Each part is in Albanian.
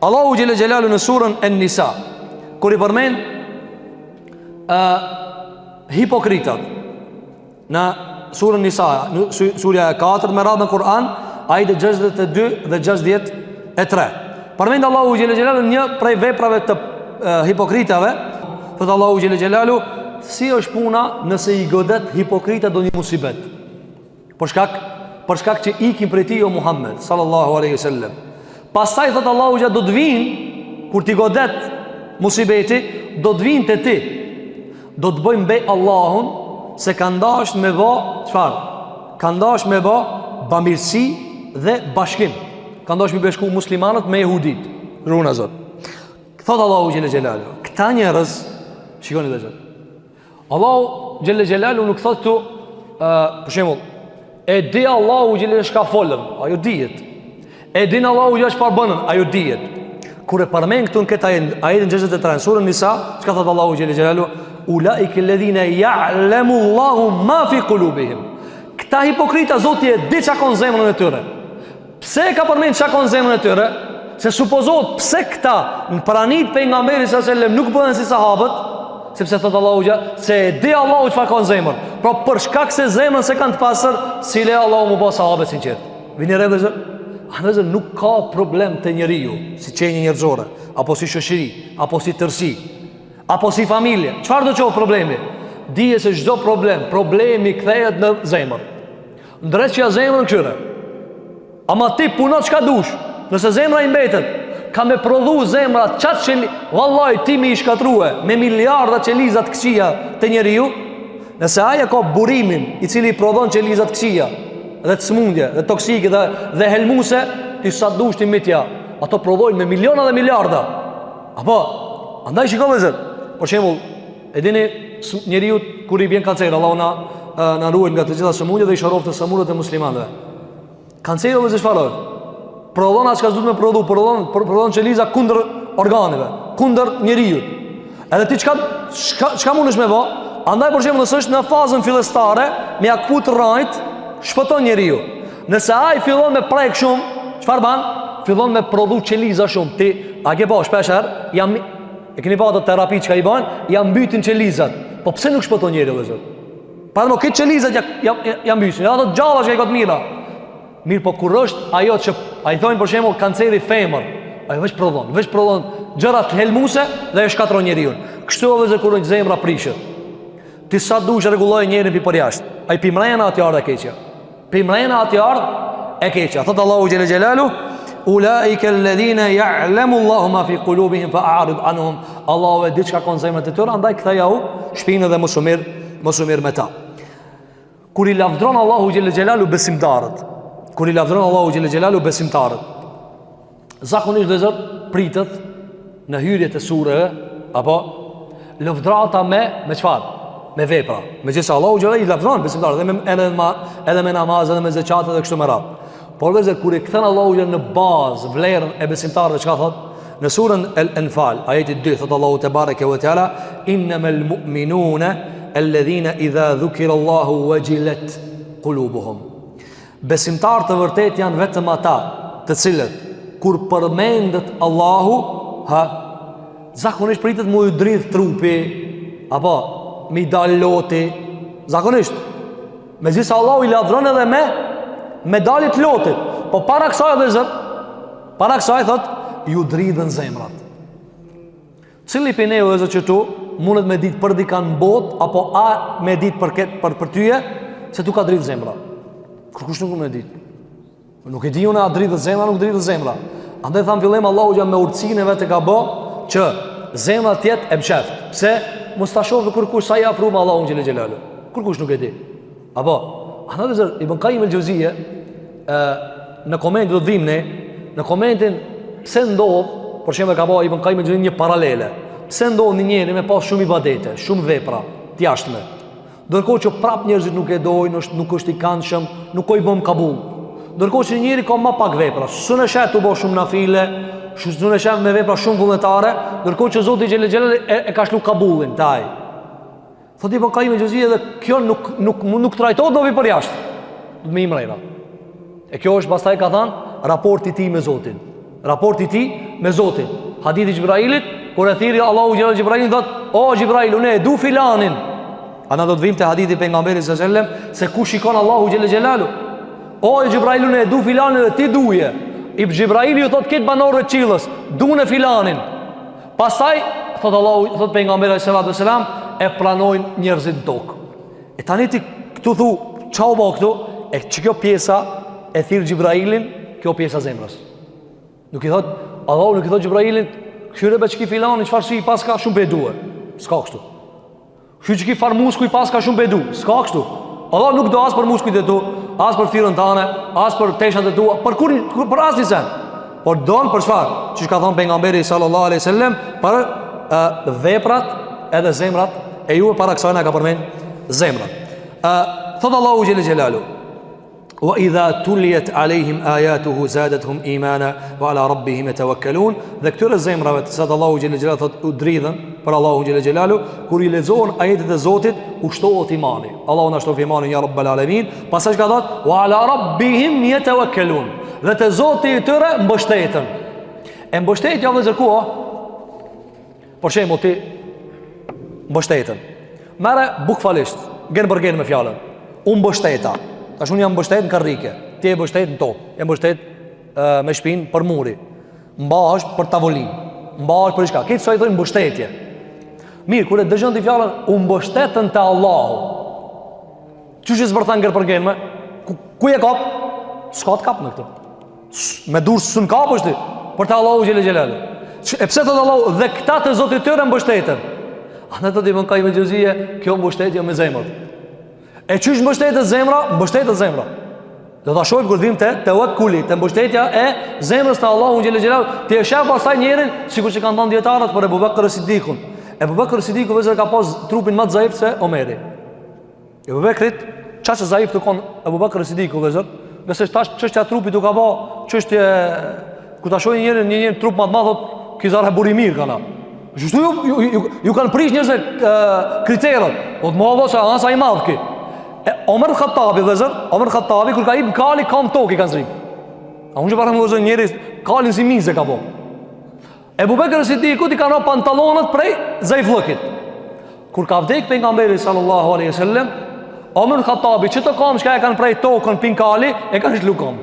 Allahu xhelle xhelalu në surën An-Nisa, kur i përmend hipokritat në surën Nisa, surja e 4 me radhë në Kur'an, ajete 62 dhe 63. Përmend Allahu xhelle xhelalu një prej veprave të hipokritave. Thot Allahu xhelle xhelalu, si është puna nëse i godet hipokrita do një musibet, për shkak që ikin prej tij o Muhammed sallallahu alaihi wasallam. Pastaj thot Allahu xha, do të vinë kur ti godet musibeti, do të vinë te ti, do të bëjmë bej Allahun se kanë dashur me bë çfarë? Kanë dashur me bë bamirësi dhe bashkim. Kanë dashur me bashku muslimanët me jehudit. Runa zot. Thot Allahu xhelle xhelalu, këta njerëz, shikoni dhe zot. Allahu xhelle xhelalu nuk thot tu për shembull, e di Allahu xhelle shka folën, ajo dihet. E din Allahu xhelle çfarë bënën, ajo dihet. Kur e përmend këtu në këtë ajetin 63 surën Nisa, çka thot Allahu xhelle xhelalu, ulaika alladhina ya'lamu Allahu ma fi qulubihim. Këta hipokrita Zoti e di çka ka në zemrën e tyre. Pse e ka përmend çka ka në zemrën e tyre? Se supozohet pse këta në pranit pejgamberit sallallahu alajhi wasallam nuk bëhen si sahabët, sepse thot Allahu xha, se e di Allahu çfarë ka në zemër. Pra për shkak se zemrën se kanë të pastër, si le Allahu më bë sahabët sinqert. Vini re vëzë, anëse nuk ka problem te njeriu, si çënje njerëzore, apo si shoqëri, apo si tërsi, apo si familje. Çfarë do të qoftë problemi? Dije se çdo problemi kthehet në zemër. Ndreqja zemrën këtyre. Ama ti puno çka dush. Nëse zemra i mbetet, ka me prodhu zemra qatë që vallaj ti mi i shkatrue me miliarda qelizat këqia të njeriu, nëse aja ka burimin i cili prodhon qelizat këqia dhe të smundje dhe toksike dhe helmuse, ti sa dush ti mitja, ato prodhojnë me miliona dhe miliarda. Apo, andaj shikove zët, por shembull, e dini njeriu kur i bjen kancer, Allahu na ruaj nga të gjitha sëmundjet dhe i shërof të sëmundjet e muslimanëve. Kanceri ose çfarë? Prodhon atë çka duhet me prodhu, prodhon qeliza kundër organeve, kundër njeriu. Edhe ti çka mundesh me bë? Andaj për shembull, nëse është në fazën fillestare, me akut rrajt, shpëton njeriu. Nëse ai fillon me prek shumë, çfarë bën? Fillon me prodhu qeliza shumë. Ti a ke pa shpesh herë, e keni pa ato terapi çka i bën, ja mbytin qelizat. Po pse nuk shpëton njeriu vëzë? Para më këtë qelizat ja mbysin. Ato gjalla që i ka të mira. Mirë, po kur është ajo që ai thonë për shembull kanceri femër, ai veç prodhon gjëra të helmuse dhe e shkatron njeriu. Kështu edhe kur zemra prishet. Ti sa dush rregulloj njërin pi për jashtë. Ai pi mrena aty ardh e keqja. Pi mrena aty ardh e keqja. Thot Allahu xhelle xhelalu, ulaika alladhina ya'lamu Allahu ma fi qulubihim fa'arid anhum. Allahu e di çka ka në zemrat e tyre, andaj kthejau shpinën dhe mos u mirë me ta. Kur i lavdron Allahu xhelle xhelalu besimtarët, kur i lavdron Allahu xhelle xhelalu besimtarët, zakonisht dhe zot pritet në hyrjet e sureve apo lëvdrata me çfarë? Me vepra. Megjithëse Allahu xhelle i lavdron besimtarët edhe me namaz edhe me zeqat dhe kështu me radhë. Por vetë kur i kthen Allahu xhelle në bazë vlerën e besimtarëve, çka thot? Në surën Al-Anfal, ajeti 2, thot Allahu te bareke ve teala, innamal mu'minuna alladhina idha dhukira Allahu wajilat qulubuhum. Besimtar të vërtet janë vetëm ata të cilët kur përmendet Allahu, zakonisht pritet mu i dridh trupi, apo mi dal loti, zakonisht. Megjithëse Allahu i lavdron edhe me dalit lotit, po para kësaj dhe zot, para kësaj thot ju dridhen zemrat. Cili për ne dhe zot që tu mundet me ditë për dika në bot, apo a me ditë për tyje, se tu ka dridh zemra. Kërkush nuk me ditë. Nuk e di unë a dridhet zemra, nuk dridhet zemra. Andaj thamë fillim Allahu xha me urtësinë e vetë ka bë që zemra tjetë e msheft. Pse? Mos ta shohë kërkush sa i afru me Allahun xhel xhelalu. Kërkush nuk e di. Apo, anëzër Ibn Qayyim el-Jauziyje në koment do të vim ne, në komentin pse ndodh, për shembull ka bë Ibn Qayyim el-Jauziyje një paralele. Pse ndodh një njeri me pas shumë ibadete, shumë vepra të jashtme, ndërkohë që prap njerëzit nuk e dojnë, nuk është i këndshëm, nuk i bën kabull. Ndërkohë që njëri ka më pak vepra, s'u në shet u bë shumë nafile, s'u në shet me vepra shumë vullnetare, ndërkohë që Zoti xhelel xhelal e ka shlu kabullin taj. Thotë Ibn Qayyim el-Jauziyje dhe kjo nuk trajtohet dobi për jashtë. Do të më imrejna. E kjo është pastaj ka thënë raporti i tij me Zotin. raporti i tij me Zotin. Hadithi i Xhibrailit, kur e thirrri Allahu xhelal Xhibrailin, thot: "O Xhibrail, unë e du filanin." Ana do të vim te hadithi i pejgamberit sallallahu alajhi wasallam se ku shikon Allahu xhelal xhelalu. O Xhibrail, unë e du filanin dhe ti duje. I Xhibraili ju thot këtë banorëve të qiellës, dunë filanin. Pastaj thot Allahu, thot pejgamberi sallallahu alajhi wasallam, e pranojnë njerëzit në tokë. E tani ti këtu thu, çau bë këtu, e ç'kjo pjesa e thirr Xhibrailin, kjo pjesa zemrës. Nuk i thot Allahu, nuk i thot Xhibrailin, "Kyre be ç'ki filanin, çfarë si pas ka shumë be duhe." S'ka kështu. "Ky ç'ki far muskuj pas ka shumë be du." S'ka kështu. Allah nuk do as për muskujt e tu, as për thirrën tane, as për teshat e tua, për kur për asnjë sen. Por don për çfarë? Çish ka thënë pejgamberi sallallahu alaihi wasallam, për veprat edhe zemrat e juve para kësaj na ka përmend zemrat. Thot Allahu xhelel xhelalu: "Wa idha tuliyat alehim ayatuhu zadatuhum imana wa ala rabbihim yatawakkalun." Dhe këtyre zemrave të cilat Allahu xhelel xhelalu thot u dridhen për Allahu xhelel xhelalu, kur i lexohen ajetet e Zotit, u shtohet imani. Allahu na shtof imanin ya rabbal alamin. Pastaj ka thot: "Wa ala rabbihim yatawakkalun." Dhe te Zoti i tyre mbështeten. E mbështetja vëllezër ku? Për shembull ti mbështeten. Merre bukfalisht, gen për gen me fjalën. Unë mbështeta. Tash unë jam mbështet në karrike. Ti e mbështet në tokë. E mbështet me shpinë për muri. Mbahesh për tavolinë. Mbahesh për diçka. Këtë sa i thonë mbështetje. Mirë, kur e dëgjon ti fjalën u mbështetën te Allahu. Çuçi zbërthan gen për gen me? Ku e kap? S'ka të kap në këtë. Me dur s'un kapësh ti për te Allahu xhelel xhelal. E pse thot Allahu dhe këta të Zotit tyre mbështeten? Ana do të Ibn Qayyim el-Juzeyy, kjo mbështetje me zemër. E çish mbështetet zemra? Mbështetet zemra. Do ta shohim kur vim te tawakkuli, te mbështetja e zemrës te Allahu xhelel xhelal. Ti e sheh pastaj njërin, sikur që kanë thënë dietarët për Abu Bakr Sidikun. Abu Bakr Sidiku vetë ka pas trupin më të zaif se Omeri. Abu Bakrit çfarë zaif të kon Abu Bakr Sidiku vetë? Nëse tash çështja e trupit u ka bë, çështje ku ta shohin një trup më të madh, ky zarë burimir kana. Justu ju kanë prish njerëz kriterët. O të mëdha sa as ai madh kë. Omer Khattabi vëzër, Omer Khattabi kur ka i kali kam tokë kanë zrim. A unë që para më vëzër njerëz kalin si mize ka po. Ebu Bekër Siddiku ti kanë pantallonat prej zaifllëkit. Kur ka vdek pejgamberi sallallahu alaihi wasallam, Omer Khattabi çto kam çka e kanë prej tokën pin kali, e kanë shlu kam.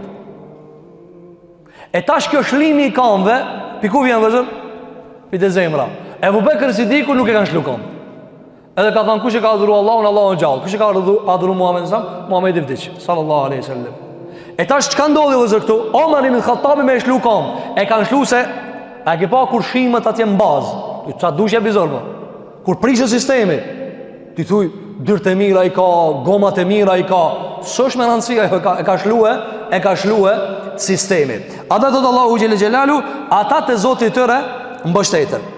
E tash kjo shlimi i kamve, piku vjen vëzër, pite zemra. Ebu Bekër Siddiku nuk e kanë shlu kam. Edhe ka thënë kush e ka adhuru Allahun, Allahun gjallë. Kush e ka adhuru Muhamedit Muhamedi vdiq sallallahu alaihi wasallam. E tash çka ndodhi vëzër këtu? Omer ibn Khattabi me shlu kam. E kanë shlu se a ke pa kur shimet atje në bazë. Ti ça dushja bizor po. Kur prishë sistemi, ti thuj dyrt e mira i ka, gomat e mira i ka. S'është me rëndësi e ka shlue sistemi. Ata thot Allahu xhelel xhelalu, ata te Zoti i tyre mbështeten.